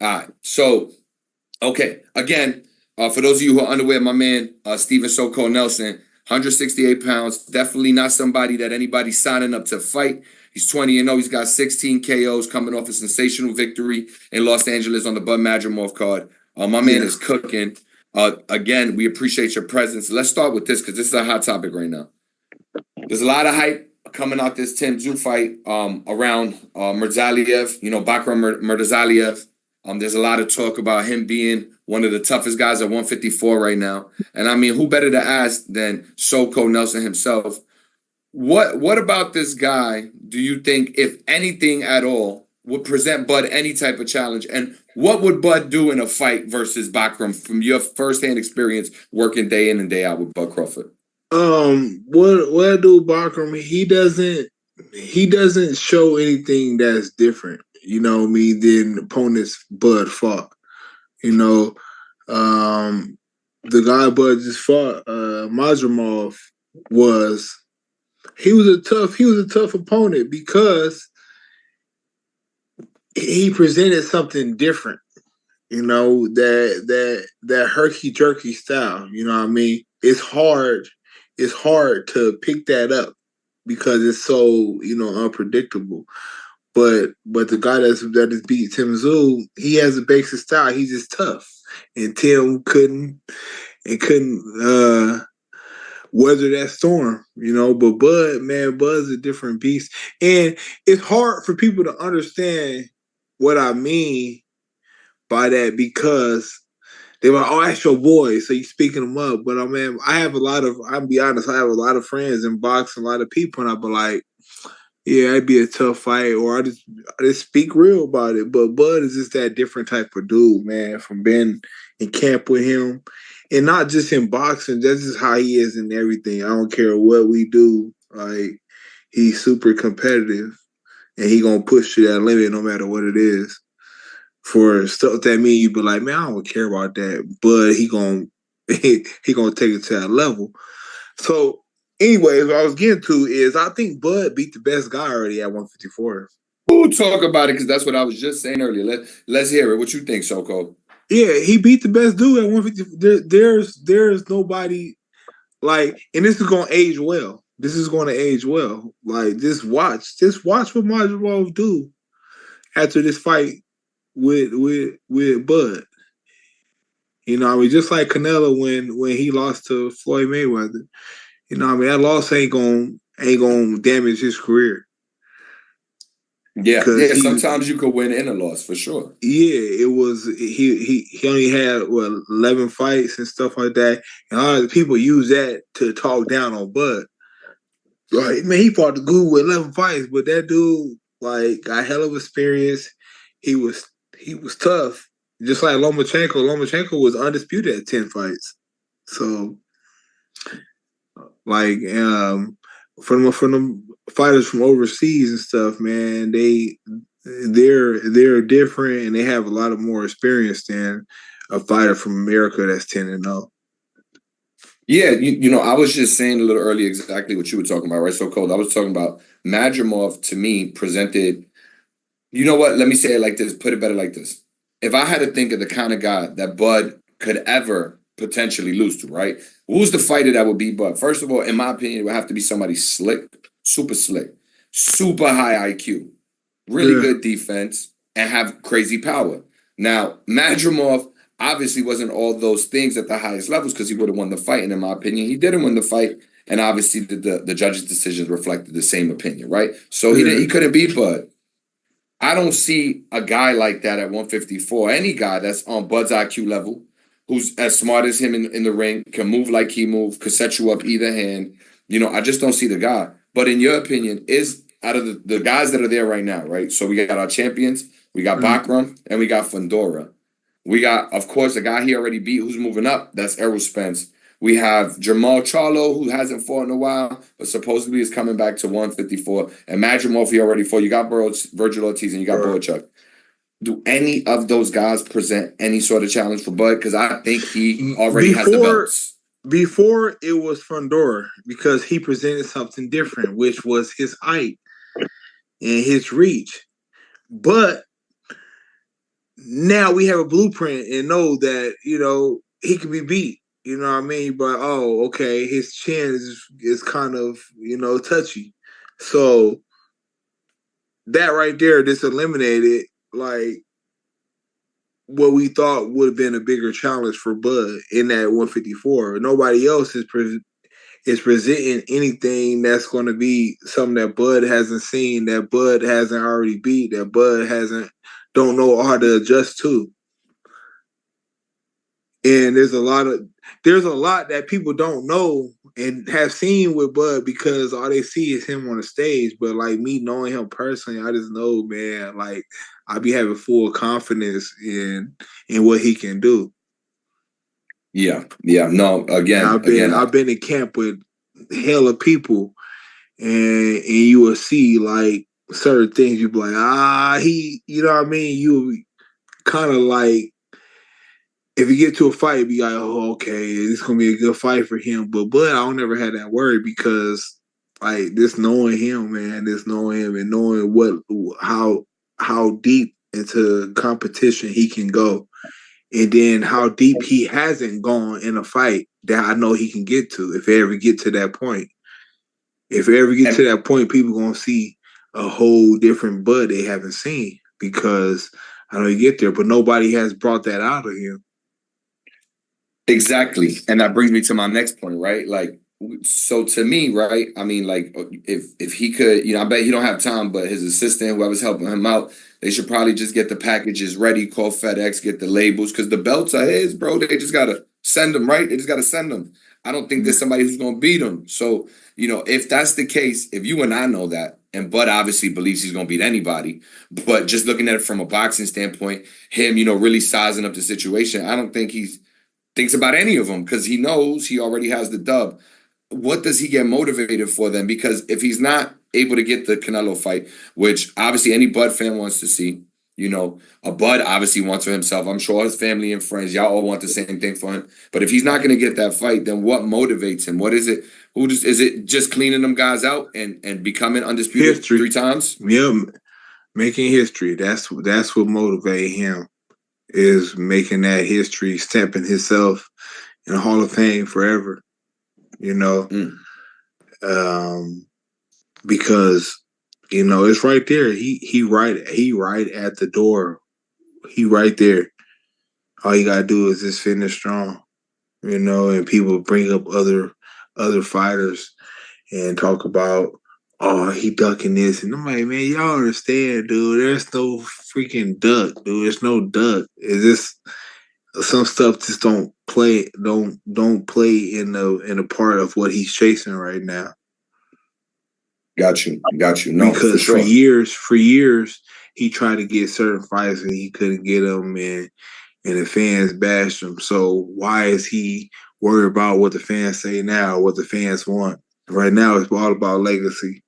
All right. So, okay. Again, for those of you who are unaware, my man, Steven So-Called Nelson, 168 pounds. Definitely not somebody that anybody's signing up to fight. He's 20-0. He's got 16 KOs coming off a sensational victory in Los Angeles on the Bud Madrimov card. My man is cooking. Again, we appreciate your presence. Let's start with this because this is a hot topic right now. There's a lot of hype coming out this Tim Tszyu fight around Murtazaliev, Bakhram Murtazaliev. There's a lot of talk about him being one of the toughest guys at 154 right now. And I mean, who better to ask than So-Called Nelson himself? What about this guy do you think, if anything at all, would present Bud any type of challenge? And what would Bud do in a fight versus Bakhram from your firsthand experience working day in and day out with Bud Crawford? What I do Bakhram? He doesn't show anything that's different, than opponents Bud fought. The guy Bud just fought, Madrimov, was a tough opponent because he presented something different, that herky jerky style. You know what I mean? It's hard to pick that up because it's so, unpredictable. But the guy that has beat Tim Tszyu, he has a basic style. He's just tough. And Tim couldn't weather that storm, But Bud's a different beast. And it's hard for people to understand what I mean by that because they were like, oh, that's your boy, so you speaking them up. But I'll be honest, I have a lot of friends in boxing, a lot of people, and I'll be like, yeah, it'd be a tough fight, or I just speak real about it. But Bud is just that different type of dude, man, from being in camp with him. And not just in boxing, that's just how he is in everything. I don't care what we do. Like, he's super competitive, and he gonna push to that limit no matter what it is. For stuff that mean you be like, man, I don't care about that, but he gonna take it to that level. So, anyways, what I was getting to is I think Bud beat the best guy already at 154. We'll talk about it because that's what I was just saying earlier. Let's hear it. What you think, So-Called? Yeah, he beat the best dude at 150. There's nobody like, and this is gonna age well. This is gonna age well. Like, just watch what Madrimov do after this fight with Bud. Just like Canelo when he lost to Floyd Mayweather. That loss ain't gonna damage his career. Yeah, sometimes you could win in a loss for sure. Yeah, it was he only had 11 fights and stuff like that, and a lot of people use that to talk down on Bud. Right, man, he fought the guru with 11 fights, but that dude got hell of experience. He was tough, just like Lomachenko. Lomachenko was undisputed at 10 fights. So, from the fighters from overseas and stuff, man, they're different and they have a lot of more experience than a fighter from America that's 10-0. Yeah, I was just saying a little earlier exactly what you were talking about, right? So-Called. I was talking about Madrimov, to me, presented. You know what? Let me say it like this. Put it better like this. If I had to think of the kind of guy that Bud could ever potentially lose to, right? Who's the fighter that would beat Bud? First of all, in my opinion, it would have to be somebody slick, super high IQ, really good defense, and have crazy power. Now, Madrimov obviously wasn't all those things at the highest levels because he would have won the fight. And in my opinion, he didn't win the fight. And obviously, the judges' decisions reflected the same opinion, right? So he couldn't beat Bud. I don't see a guy like that at 154. Any guy that's on Bud's IQ level, who's as smart as him in the ring, can move like he moved, could set you up either hand. I just don't see the guy. But in your opinion, is out of the guys that are there right now, right? So we got our champions, we got Bakhram, and we got Fundora. We got, of course, the guy he already beat who's moving up. That's Errol Spence. We have Jamal Charlo, who hasn't fought in a while, but supposedly is coming back to 154. And Madrimov, he already fought. You got Virgil Ortiz and you got Boychuk. Do any of those guys present any sort of challenge for Bud? Because I think he already has the belts. Before it was Fundora, because he presented something different, which was his height and his reach. But now we have a blueprint and know that, he can be beat. You know what I mean? But okay, his chin is kind of, touchy. So that right there just eliminated like what we thought would have been a bigger challenge for Bud in that 154. Nobody else is presenting anything that's going to be something that Bud hasn't seen, that Bud hasn't already beat, that Bud don't know how to adjust to. And there's a lot that people don't know and have seen with Bud because all they see is him on the stage. But like me knowing him personally, I just know, man, like I be having full confidence in what he can do. Yeah. No, I've been in camp with hella people, and you will see like certain things. You be like, you know what I mean? You kind of like, if you get to a fight, you be like, oh, okay, it's gonna be a good fight for him. But I don't never have that worry because like just knowing him, man, just knowing him and knowing how deep into competition he can go. And then how deep he hasn't gone in a fight that I know he can get to if they ever get to that point. If they ever get to that point, people going to see a whole different Bud they haven't seen because I know you get there, but nobody has brought that out of him. Exactly. And that brings me to my next point, right? Like, so to me, right? I mean, like, if he could, I bet he don't have time, but his assistant, whoever's helping him out, they should probably just get the packages ready, call FedEx, get the labels, because the belts are his, bro. They just got to send them, right? They just got to send them. I don't think there's somebody who's going to beat him. So, if that's the case, if you and I know that, and Bud obviously believes he's going to beat anybody, but just looking at it from a boxing standpoint, him, really sizing up the situation, I don't think he's thinks about any of them because he knows he already has the dub. What does he get motivated for then? Because if he's not able to get the Canelo fight, which obviously any Bud fan wants to see, a Bud obviously wants for himself. I'm sure his family and friends, y'all all want the same thing for him. But if he's not going to get that fight, then what motivates him? What is it? Is it just cleaning them guys out and becoming undisputed history 3 times? Yeah, making history. That's what motivates him. Is making that history, stamping himself in the Hall of Fame forever, because it's right there. He right at the door. He right there. All you gotta do is just finish strong, and people bring up other fighters and talk about, oh, he ducking this. And I'm like, man, y'all understand, dude. There's no freaking duck, dude. There's no duck. It's just some stuff just don't play in the part of what he's chasing right now. Got you. No, because for years, he tried to get certain fights and he couldn't get them, and the fans bashed him. So why is he worried about what the fans say now, what the fans want? Right now, it's all about legacy.